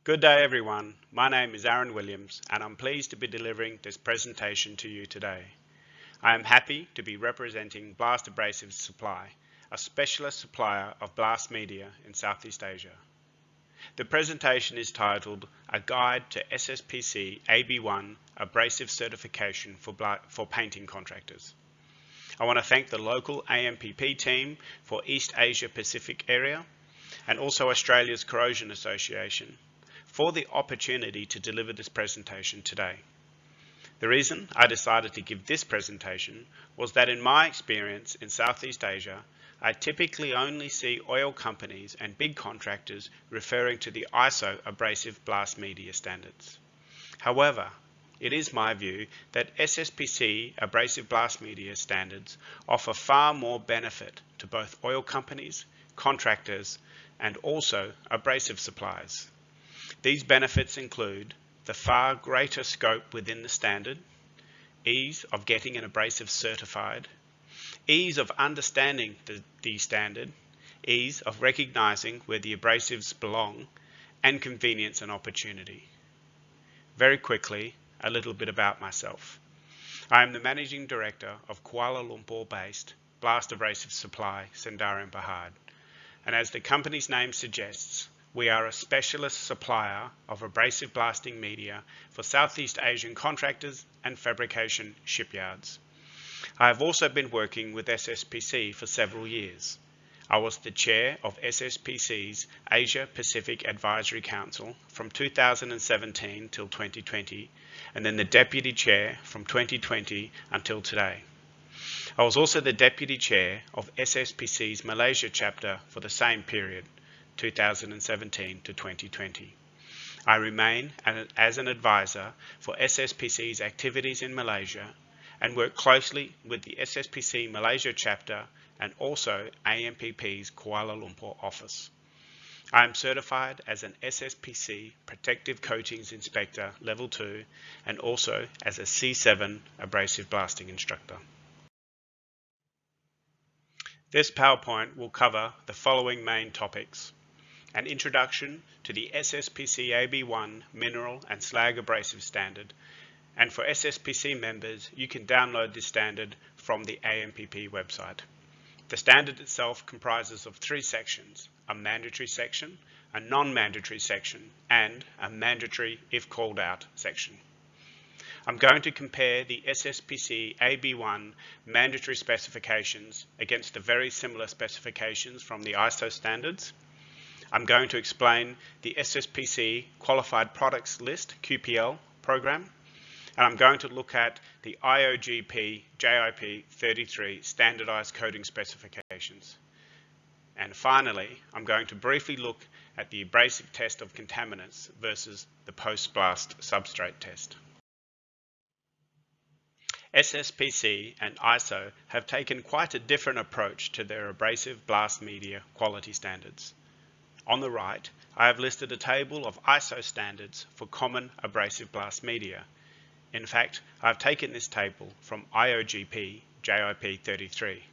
Good day everyone, my name is Aaron Williams and I'm pleased to be delivering this presentation to you today. I am happy to be representing Blast Abrasive Supply, a specialist supplier of blast media in Southeast Asia. The presentation is titled A Guide to SSPC-AB Abrasive Certification for Painting Contractors. I want to thank the local AMPP team for East Asia Pacific area and also Australia's Corrosion Association for the opportunity to deliver this presentation today. The reason I decided to give this presentation was that in my experience in Southeast Asia, I typically only see oil companies and big contractors referring to the ISO abrasive blast media standards. However, it is my view that SSPC abrasive blast media standards offer far more benefit to both oil companies, contractors, and also abrasive suppliers. These benefits include the far greater scope within the standard, ease of getting an abrasive certified, ease of understanding the standard, ease of recognizing where the abrasives belong, and convenience and opportunity. Very quickly, a little bit about myself. I am the Managing Director of Kuala Lumpur-based Blast Abrasive Supply, Sendara Berhad, and as the company's name suggests, we are a specialist supplier of abrasive blasting media for Southeast Asian contractors and fabrication shipyards. I have also been working with SSPC for several years. I was the chair of SSPC's Asia Pacific Advisory Council from 2017 till 2020, and then the deputy chair from 2020 until today. I was also the deputy chair of SSPC's Malaysia chapter for the same period, 2017 to 2020. I remain as an advisor for SSPC's activities in Malaysia and work closely with the SSPC Malaysia chapter and also AMPP's Kuala Lumpur office. I am certified as an SSPC Protective Coatings Inspector Level 2 and also as a C7 Abrasive Blasting Instructor. This PowerPoint will cover the following main topics: an introduction to the SSPC-AB Mineral and Slag Abrasive Standard, and for SSPC members, you can download this standard from the AMPP website. The standard itself comprises of 3 sections: a mandatory section, a non-mandatory section, and a mandatory if called out section. I'm going to compare the SSPC-AB mandatory specifications against the very similar specifications from the ISO standards. I'm going to explain the SSPC Qualified Products List QPL program, and I'm going to look at the IOGP JIP 33 standardized coating specifications. And finally, I'm going to briefly look at the abrasive test of contaminants versus the post-blast substrate test. SSPC and ISO have taken quite a different approach to their abrasive blast media quality standards. On the right, I have listed a table of ISO standards for common abrasive blast media. In fact, I have taken this table from IOGP JIP 33.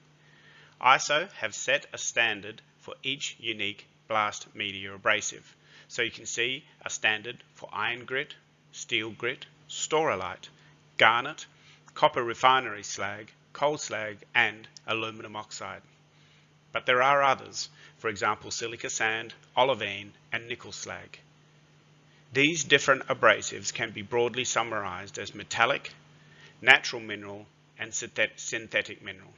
ISO have set a standard for each unique blast media abrasive. So you can see a standard for iron grit, steel grit, Storolite, garnet, copper refinery slag, coal slag, and aluminum oxide. But there are others, for example silica sand, olivine, and nickel slag. These different abrasives can be broadly summarized as metallic, natural mineral, and synthetic mineral.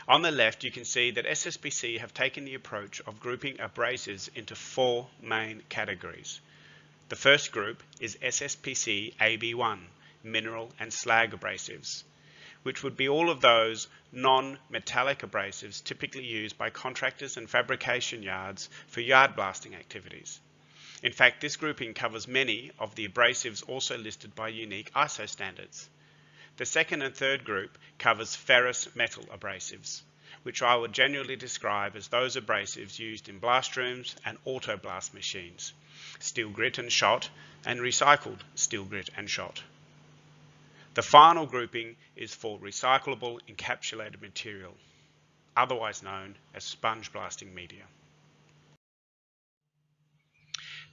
On the left, you can see that SSPC have taken the approach of grouping abrasives into 4 main categories. The first group is SSPC-AB mineral and slag abrasives, which would be all of those non-metallic abrasives typically used by contractors and fabrication yards for yard blasting activities. In fact, this grouping covers many of the abrasives also listed by unique ISO standards. The second and third group covers ferrous metal abrasives, which I would generally describe as those abrasives used in blast rooms and auto blast machines, steel grit and shot, and recycled steel grit and shot. The final grouping is for recyclable encapsulated material, otherwise known as sponge blasting media.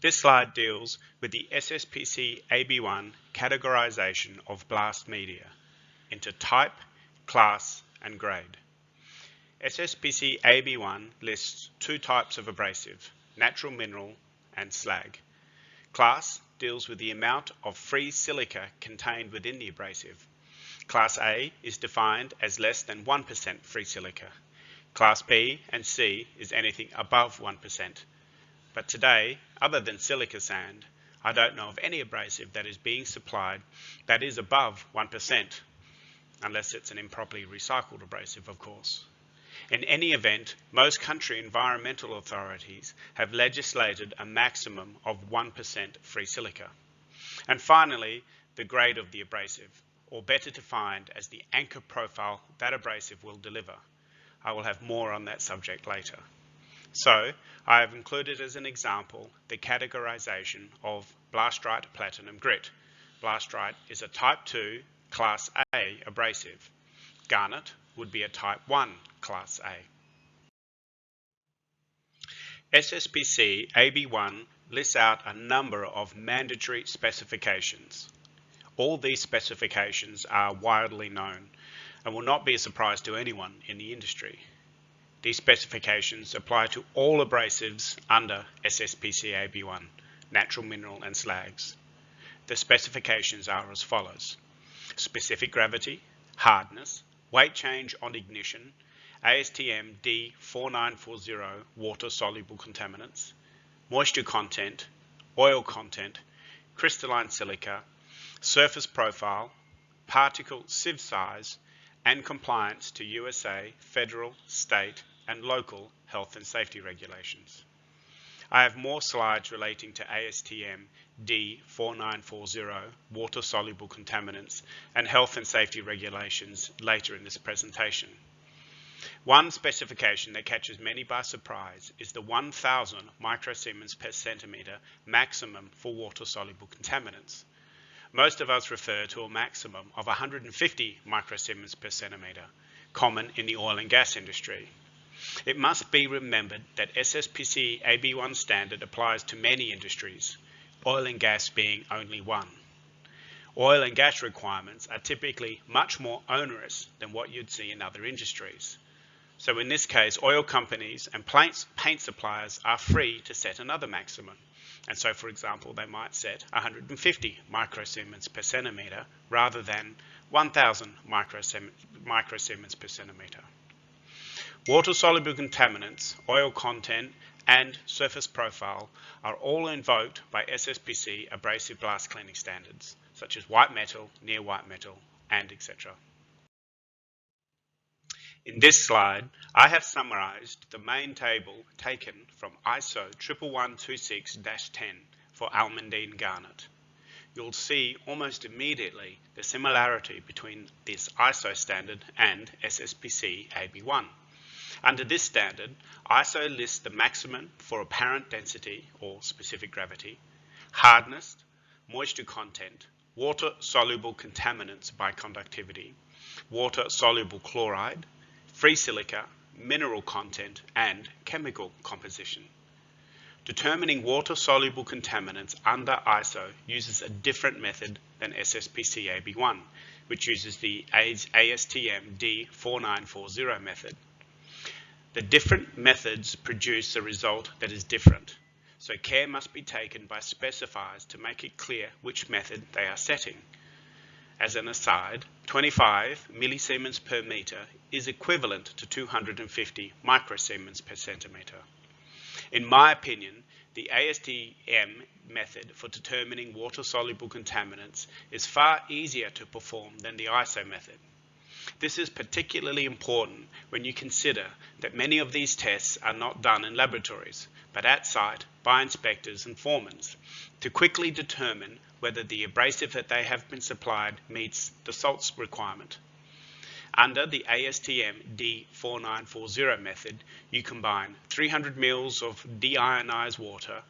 This slide deals with the SSPC-AB1 categorization of blast media into type, class, and grade. SSPC-AB1 lists two types of abrasive, natural mineral and slag. Class deals with the amount of free silica contained within the abrasive. Class A is defined as less than 1% free silica. Class B and C is anything above 1%. But today, other than silica sand, I don't know of any abrasive that is being supplied that is above 1%, unless it's an improperly recycled abrasive, of course. In any event, most country environmental authorities have legislated a maximum of 1% free silica. And finally, the grade of the abrasive, or better defined as the anchor profile that abrasive will deliver. I will have more on that subject later. So, I have included as an example the categorization of Blastrite Platinum Grit. Blastrite is a Type 2 Class A abrasive. Garnet would be a Type 1 Class A. SSPC AB1 lists out a number of mandatory specifications. All these specifications are widely known and will not be a surprise to anyone in the industry. These specifications apply to all abrasives under SSPC AB1, natural mineral and slags. The specifications are as follows: specific gravity, hardness, weight change on ignition, ASTM D4940 water-soluble contaminants, moisture content, oil content, crystalline silica, surface profile, particle sieve size, and compliance to USA, federal, state, and local health and safety regulations. I have more slides relating to ASTM D4940 water-soluble contaminants and health and safety regulations later in this presentation. One specification that catches many by surprise is the 1000 microsiemens per centimetre maximum for water-soluble contaminants. Most of us refer to a maximum of 150 microsiemens per centimetre, common in the oil and gas industry. It must be remembered that SSPC AB1 standard applies to many industries, oil and gas being only one. Oil and gas requirements are typically much more onerous than what you'd see in other industries. So in this case, oil companies and paint suppliers are free to set another maximum. And so, for example, they might set 150 microsiemens per centimetre rather than 1000 microsiemens per centimetre. Water-soluble contaminants, oil content, and surface profile are all invoked by SSPC abrasive blast cleaning standards, such as white metal, near white metal, and etc. In this slide, I have summarized the main table taken from ISO 11126-10 for almandine garnet. You'll see almost immediately the similarity between this ISO standard and SSPC AB1. Under this standard, ISO lists the maximum for apparent density or specific gravity, hardness, moisture content, water-soluble contaminants by conductivity, water-soluble chloride, free silica, mineral content, and chemical composition. Determining water-soluble contaminants under ISO uses a different method than SSPC AB1, which uses the ASTM D4940 method. The different methods produce a result that is different, so care must be taken by specifiers to make it clear which method they are setting. As an aside, 25 millisiemens per metre is equivalent to 250 microsiemens per centimetre. In my opinion, the ASTM method for determining water-soluble contaminants is far easier to perform than the ISO method. This is particularly important when you consider that many of these tests are not done in laboratories, but at site by inspectors and foremen to quickly determine whether the abrasive that they have been supplied meets the salts requirement. Under the ASTM D4940 method, you combine 300 ml of deionized water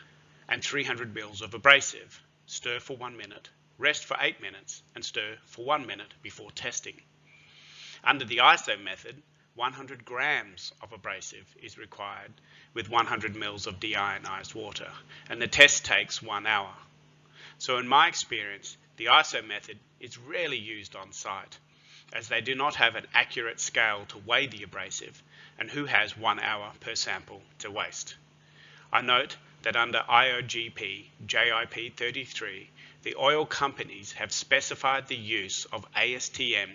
and 300 ml of abrasive. Stir for 1 minute, rest for 8 minutes, and stir for 1 minute before testing. Under the ISO method, 100 grams of abrasive is required with 100 mils of deionized water, and the test takes 1 hour. So in my experience, the ISO method is rarely used on site, as they do not have an accurate scale to weigh the abrasive, and who has 1 hour per sample to waste. I note that under IOGP JIP 33, the oil companies have specified the use of ASTM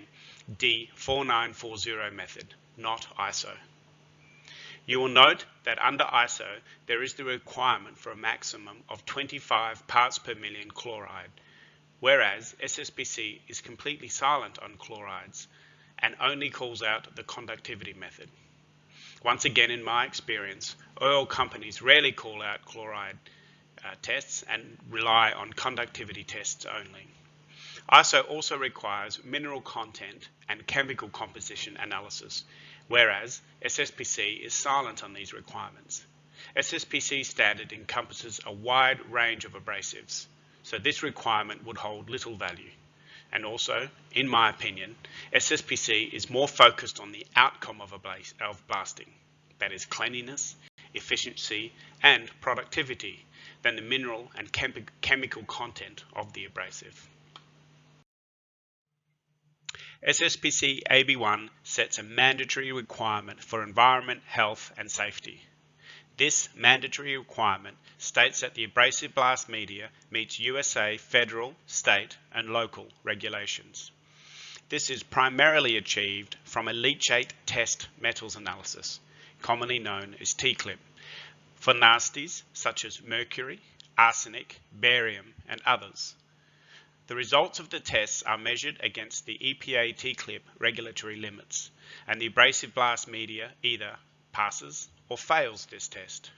D4940 method, not ISO. You will note that under ISO there is the requirement for a maximum of 25 parts per million chloride, whereas SSPC is completely silent on chlorides and only calls out the conductivity method. Once again, in my experience, oil companies rarely call out chloride tests and rely on conductivity tests only. ISO also requires mineral content and chemical composition analysis, whereas SSPC is silent on these requirements. SSPC standard encompasses a wide range of abrasives, so this requirement would hold little value. And also, in my opinion, SSPC is more focused on the outcome of blasting, that is cleanliness, efficiency, and productivity, than the mineral and chemical content of the abrasive. SSPC-AB1 sets a mandatory requirement for environment, health, and safety. This mandatory requirement states that the abrasive blast media meets USA federal, state, and local regulations. This is primarily achieved from a leachate test metals analysis, commonly known as T-clip, for nasties such as mercury, arsenic, barium, and others. The results of the tests are measured against the EPA T-clip regulatory limits, and the abrasive blast media either passes or fails this test.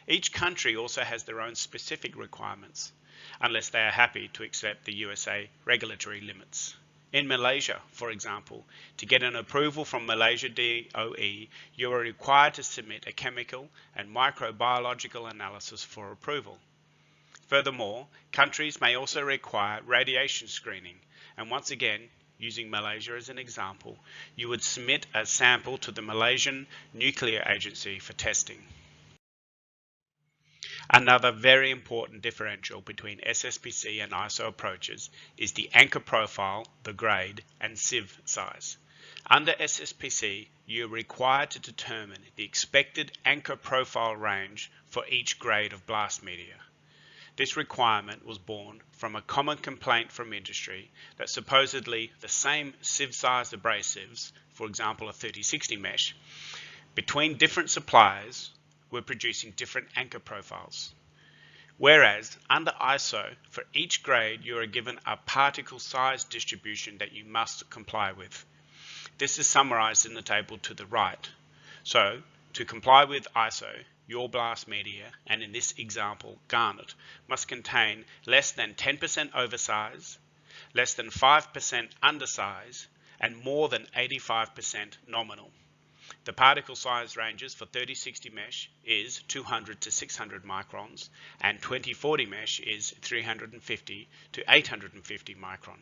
Each country also has their own specific requirements, unless they are happy to accept the USA regulatory limits. In Malaysia, for example, to get an approval from Malaysia DOE, you are required to submit a chemical and microbiological analysis for approval. Furthermore, countries may also require radiation screening, and once again, using Malaysia as an example, you would submit a sample to the Malaysian Nuclear Agency for testing. Another very important differential between SSPC and ISO approaches is the anchor profile, the grade, and sieve size. Under SSPC, you are required to determine the expected anchor profile range for each grade of blast media. This requirement was born from a common complaint from industry that supposedly the same sieve-sized abrasives, for example a 3060 mesh, between different suppliers were producing different anchor profiles. Whereas under ISO, for each grade you are given a particle size distribution that you must comply with. This is summarized in the table to the right. So, to comply with ISO, your blast media, and in this example, garnet, must contain less than 10% oversize, less than 5% undersize, and more than 85% nominal. The particle size ranges for 3060 mesh is 200 to 600 microns, and 2040 mesh is 350 to 850 micron.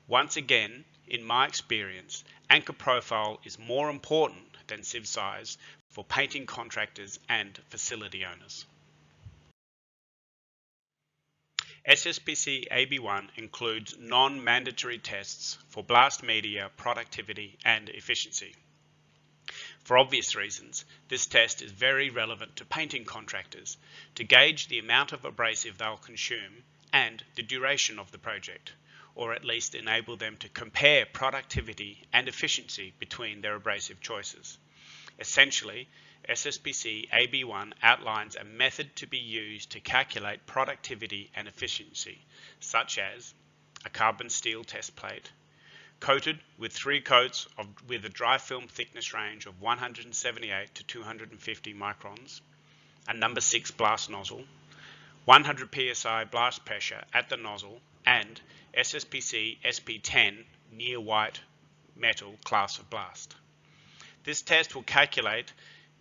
Once again, in my experience, anchor profile is more important than sieve size for painting contractors and facility owners. SSPC-AB1 includes non-mandatory tests for blast media, productivity, and efficiency. For obvious reasons, this test is very relevant to painting contractors to gauge the amount of abrasive they'll consume and the duration of the project, or at least enable them to compare productivity and efficiency between their abrasive choices. Essentially, SSPC-AB1 outlines a method to be used to calculate productivity and efficiency, such as a carbon steel test plate, coated with 3 coats with a dry film thickness range of 178 to 250 microns, a number 6 blast nozzle, 100 psi blast pressure at the nozzle, and SSPC SP10 near white metal class of blast. This test will calculate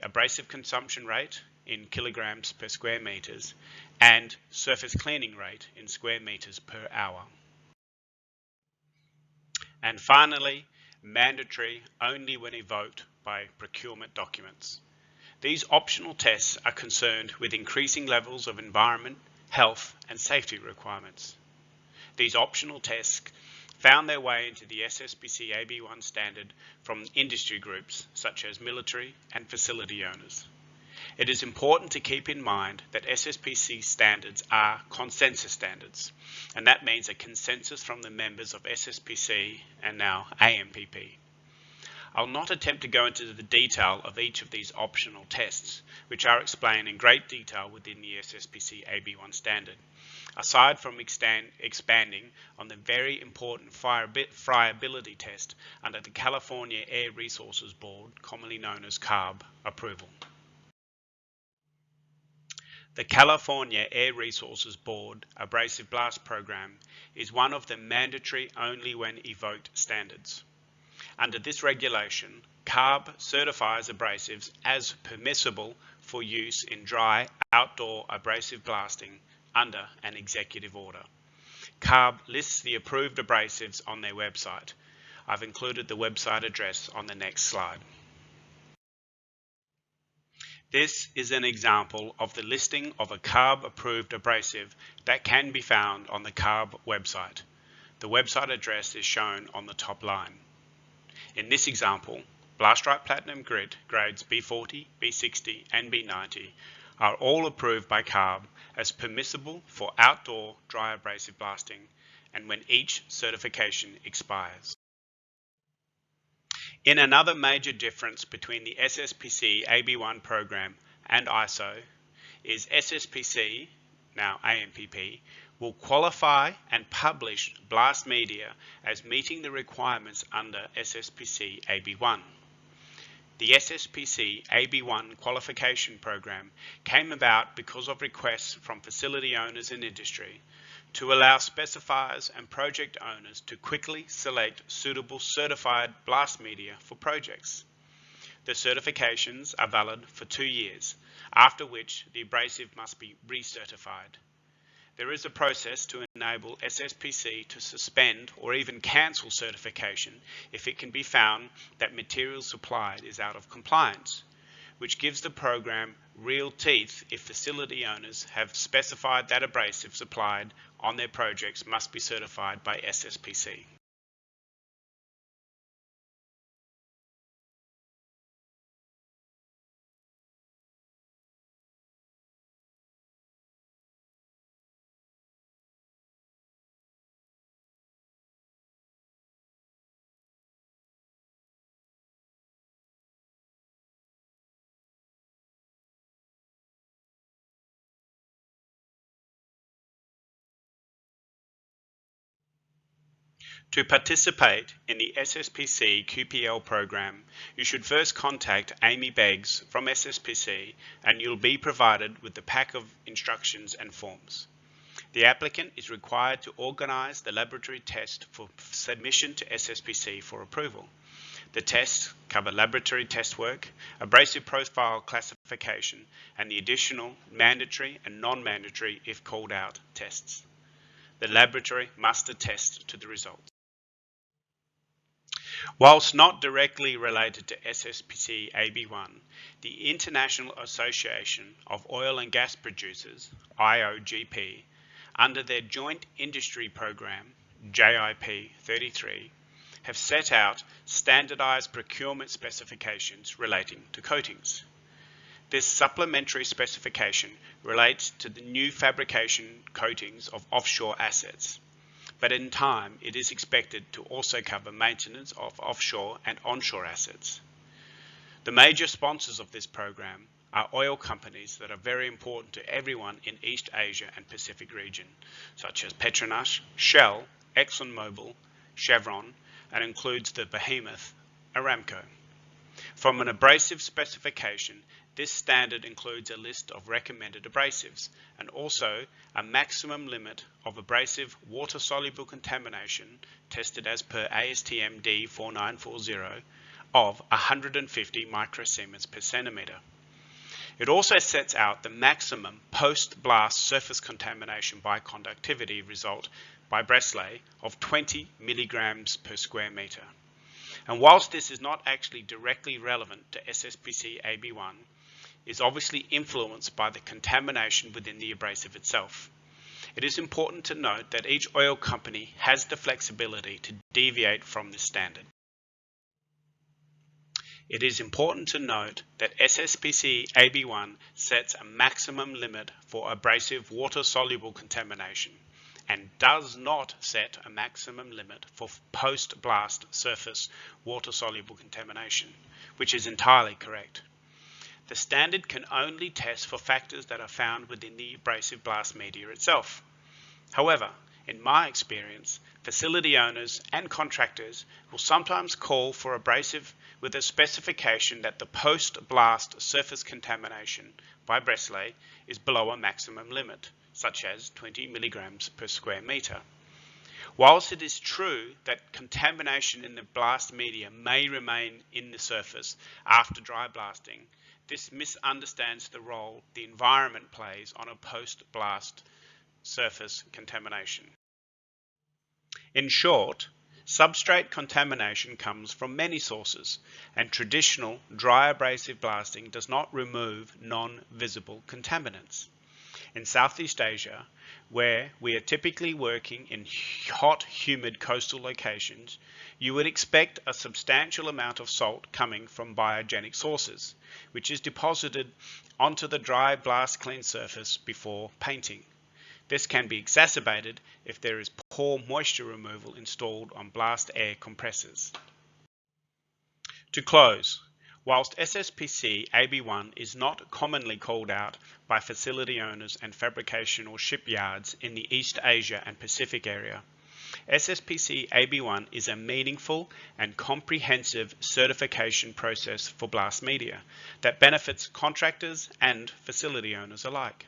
abrasive consumption rate in kilograms per square meters and surface cleaning rate in square meters per hour. And finally, mandatory only when evoked by procurement documents. These optional tests are concerned with increasing levels of environment, health and safety requirements. These optional tests found their way into the SSPC-AB1 standard from industry groups such as military and facility owners. It is important to keep in mind that SSPC standards are consensus standards, and that means a consensus from the members of SSPC and now AMPP. I'll not attempt to go into the detail of each of these optional tests, which are explained in great detail within the SSPC-AB1 standard, aside from expanding on the very important friability test under the California Air Resources Board, commonly known as CARB, approval. The California Air Resources Board Abrasive Blast Program is one of the mandatory only when evoked standards. Under this regulation, CARB certifies abrasives as permissible for use in dry outdoor abrasive blasting under an executive order. CARB lists the approved abrasives on their website. I've included the website address on the next slide. This is an example of the listing of a CARB-approved abrasive that can be found on the CARB website. The website address is shown on the top line. In this example, Blastripe Platinum Grit grades B40, B60 and B90 are all approved by CARB as permissible for outdoor dry abrasive blasting and when each certification expires. In another major difference between the SSPC-AB1 program and ISO is SSPC, now AMPP, will qualify and publish blast media as meeting the requirements under SSPC-AB1. The SSPC-AB1 qualification program came about because of requests from facility owners and industry to allow specifiers and project owners to quickly select suitable certified blast media for projects. The certifications are valid for 2 years, after which the abrasive must be recertified. There is a process to enable SSPC to suspend or even cancel certification if it can be found that material supplied is out of compliance, which gives the program real teeth if facility owners have specified that abrasive supplied on their projects must be certified by SSPC. To participate in the SSPC QPL program, you should first contact Amy Beggs from SSPC and you'll be provided with the pack of instructions and forms. The applicant is required to organise the laboratory test for submission to SSPC for approval. The tests cover laboratory test work, abrasive profile classification, and the additional mandatory and non-mandatory, if called out, tests. The laboratory must attest to the results. Whilst not directly related to SSPC-AB1, the International Association of Oil and Gas Producers, IOGP, under their Joint Industry Program, JIP 33, have set out standardised procurement specifications relating to coatings. This supplementary specification relates to the new fabrication coatings of offshore assets, but in time it is expected to also cover maintenance of offshore and onshore assets. The major sponsors of this program are oil companies that are very important to everyone in East Asia and Pacific region, such as Petronas, Shell, ExxonMobil, Chevron, and includes the behemoth Aramco. From an abrasive specification, this standard includes a list of recommended abrasives and also a maximum limit of abrasive water-soluble contamination tested as per ASTM D4940 of 150 microsiemens per centimetre. It also sets out the maximum post-blast surface contamination by conductivity result by Breslay of 20 milligrams per square metre. And whilst this is not actually directly relevant to SSPC-AB1, is obviously influenced by the contamination within the abrasive itself. It is important to note that each oil company has the flexibility to deviate from this standard. It is important to note that SSPC-AB1 sets a maximum limit for abrasive water-soluble contamination and does not set a maximum limit for post-blast surface water-soluble contamination, which is entirely correct. The standard can only test for factors that are found within the abrasive blast media itself. However, in my experience, facility owners and contractors will sometimes call for abrasive with a specification that the post-blast surface contamination by Breslau is below a maximum limit, such as 20 milligrams per square meter. Whilst it is true that contamination in the blast media may remain in the surface after dry blasting, this misunderstands the role the environment plays on a post-blast surface contamination. In short, substrate contamination comes from many sources, and traditional dry abrasive blasting does not remove non-visible contaminants. In Southeast Asia, where we are typically working in hot, humid coastal locations, you would expect a substantial amount of salt coming from biogenic sources, which is deposited onto the dry blast clean surface before painting. This can be exacerbated if there is poor moisture removal installed on blast air compressors. To close, whilst SSPC-AB1 is not commonly called out by facility owners and fabrication or shipyards in the East Asia and Pacific area, SSPC-AB1 is a meaningful and comprehensive certification process for blast media that benefits contractors and facility owners alike.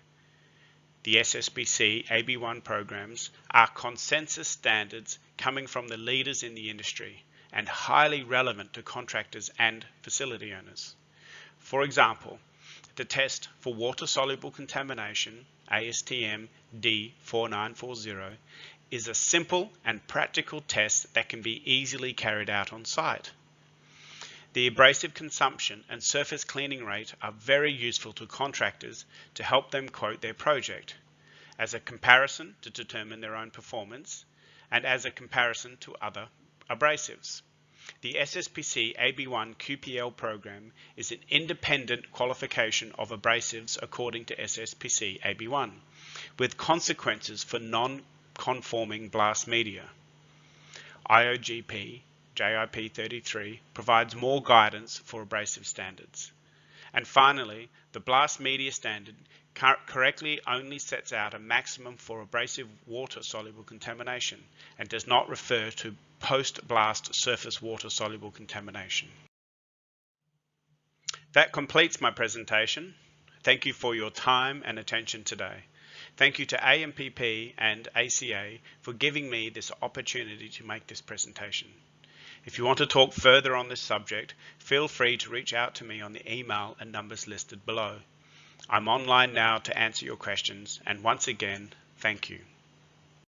The SSPC-AB1 programs are consensus standards coming from the leaders in the industry and highly relevant to contractors and facility owners. For example, the test for water-soluble contamination, ASTM D4940, is a simple and practical test that can be easily carried out on site. The abrasive consumption and surface cleaning rate are very useful to contractors to help them quote their project, as a comparison to determine their own performance, and as a comparison to other abrasives. The SSPC-AB1 QPL program is an independent qualification of abrasives according to SSPC-AB1, with consequences for non-conforming blast media. IOGP JIP 33 provides more guidance for abrasive standards. And finally, the blast media standard correctly only sets out a maximum for abrasive water-soluble contamination and does not refer to post-blast surface water-soluble contamination. That completes my presentation. Thank you for your time and attention today. Thank you to AMPP and ACA for giving me this opportunity to make this presentation. If you want to talk further on this subject, feel free to reach out to me on the email and numbers listed below. I'm online now to answer your questions, and once again, thank you.